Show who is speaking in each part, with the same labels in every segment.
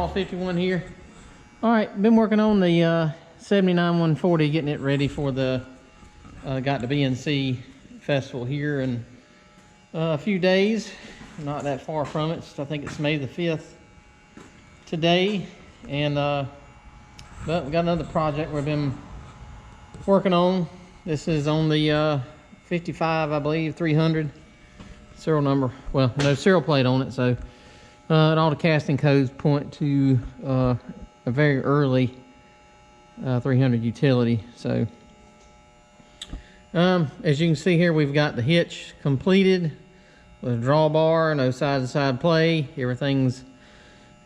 Speaker 1: overhaul 51 here. All right, been working on the 79 140, getting it ready for the got the BNC festival here in a few days. Not that far from it. I think it's May the 5th today. And but we got another project we've been working on. This is on the 55, I believe, 300 serial number. Well, no serial plate on it, so and all the casting codes point to a very early 300 utility. So as you can see here, we've got the hitch completed with a drawbar, no side-to-side play. Everything's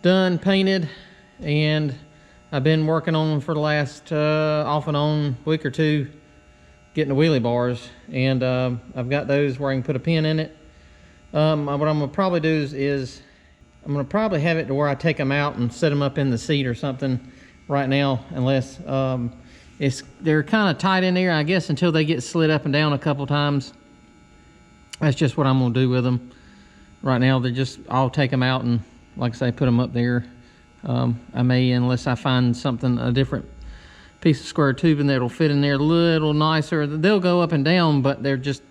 Speaker 1: done, painted, and I've been working on them for the last off and on week or two, getting the wheelie bars, and I've got those where I can put a pin in it. What I'm gonna probably do is I'm gonna probably have it to where I take them out and set them up in the seat or something right now, unless they're kind of tight in there, I guess, until they get slid up and down a couple times. That's just what I'm gonna do with them right now. I'll take them out and, like I say, put them up there. I may, unless I find something, a different piece of square tubing that'll fit in there a little nicer. They'll go up and down, but they're just,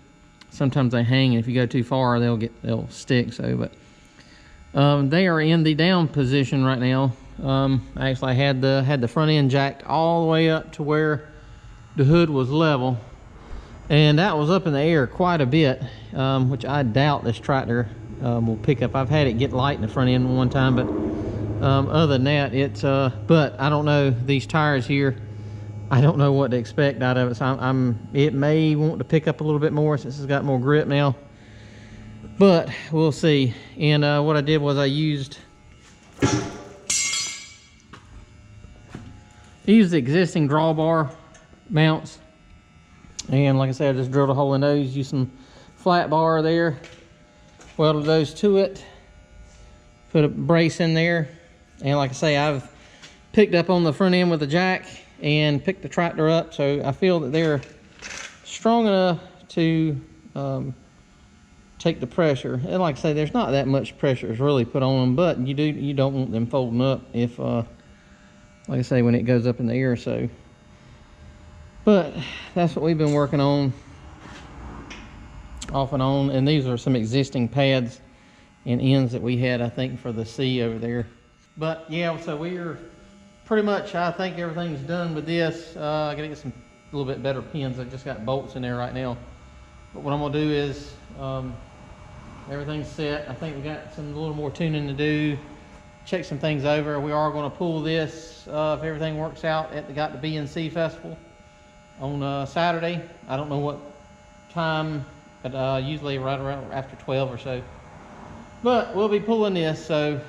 Speaker 1: sometimes they hang, and if you go too far, they'll stick. So, but they are in the down position right now. Actually, I had the front end jacked all the way up to where the hood was level, and that was up in the air quite a bit, which I doubt this tractor will pick up. I've had it get light in the front end one time, but other than that, it's but I don't know, these tires here, I don't know what to expect out of it. So it may want to pick up a little bit more since it's got more grip now, but we'll see. And what I did was I used the existing drawbar mounts, and like I said, I just drilled a hole in those, used some flat bar there, welded those to it, put a brace in there, and like I say, I've picked up on the front end with the jack and picked the tractor up, so I feel that they're strong enough to take the pressure. And like I say, there's not that much pressure is really put on them, but you don't want them folding up if like I say, when it goes up in the air. So, but that's what we've been working on off and on. And these are some existing pads and ends that we had, I think, for the C over there. But yeah, so we're pretty much, I think everything's done with this. I gotta get a little bit better pins. I just got bolts in there right now. But what I'm gonna do is everything's set. I think we got a little more tuning to do. Check some things over. We are going to pull this if everything works out at the BNC festival on Saturday. I don't know what time, but usually right around after 12 or so. But we'll be pulling this. So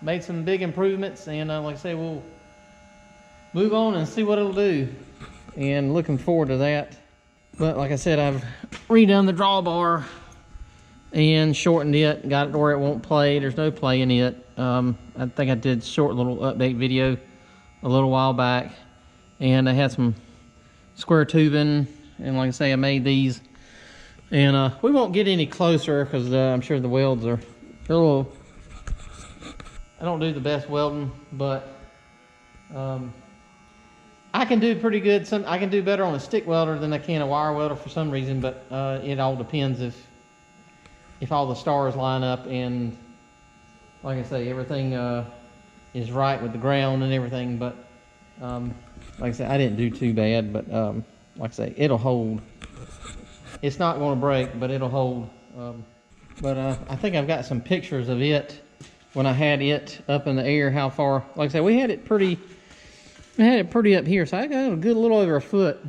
Speaker 1: made some big improvements, and like I say, we'll move on and see what it'll do. And looking forward to that. But like I said, I've redone the drawbar and shortened it, got it to where it won't play. There's no play in it. I think I did a short little update video a little while back, and I had some square tubing, and like I say, I made these. And we won't get any closer because I'm sure the welds are a little, I don't do the best welding, but I can do pretty good. I can do better on a stick welder than I can a wire welder for some reason, but it all depends if all the stars line up, and like I say, everything is right with the ground and everything. But like I said, I didn't do too bad, but like I say, it'll hold. It's not going to break, but it'll hold. But I think I've got some pictures of it when I had it up in the air, how far. Like I said, we had it pretty up here, so I got a good little over a foot.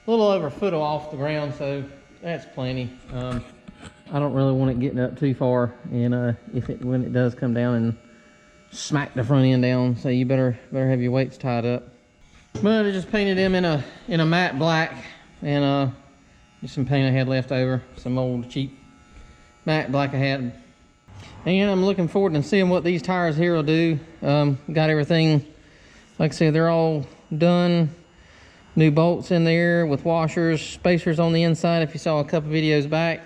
Speaker 1: A little over a foot off the ground, so that's plenty. I don't really want it getting up too far, and when it does come down and smack the front end down, so you better have your weights tied up. But I just painted them in a matte black, and just some paint I had left over, some old cheap matte black I had. And I'm looking forward to seeing what these tires here will do. Got everything, like I said, they're all done. New bolts in there with washers, spacers on the inside if you saw a couple videos back.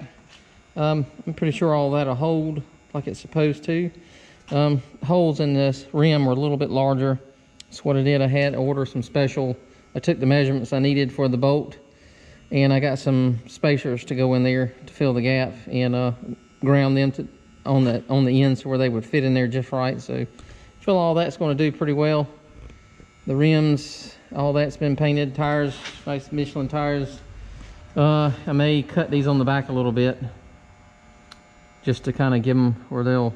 Speaker 1: I'm pretty sure all that'll hold like it's supposed to. Holes in this rim were a little bit larger. That's what I did. I had to order some special. I took the measurements I needed for the bolt, and I got some spacers to go in there to fill the gap, and ground them on the ends where they would fit in there just right. So I feel all that's going to do pretty well. The rims, all that's been painted. Tires, nice Michelin tires. I may cut these on the back a little bit just to kind of give them where they'll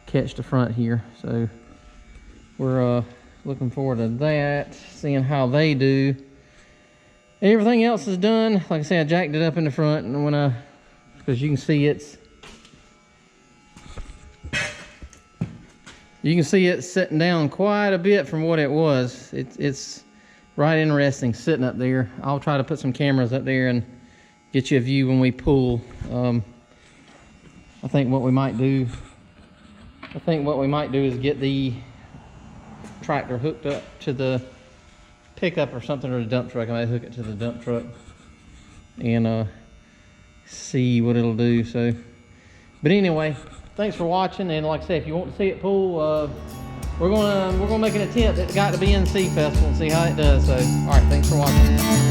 Speaker 1: catch the front here. So we're looking forward to that, seeing how they do. Everything else is done. Like I said, I jacked it up in the front, and because you can see it's sitting down quite a bit from what it was. It's right interesting sitting up there. I'll try to put some cameras up there and get you a view when we pull. I think what we might do is get the tractor hooked up to the pickup or something, or the dump truck. I might hook it to the dump truck and see what it'll do. So, but anyway, thanks for watching. And like I said, if you want to see it pull, we're gonna make an attempt at the BNC Festival and see how it does. So, all right, thanks for watching.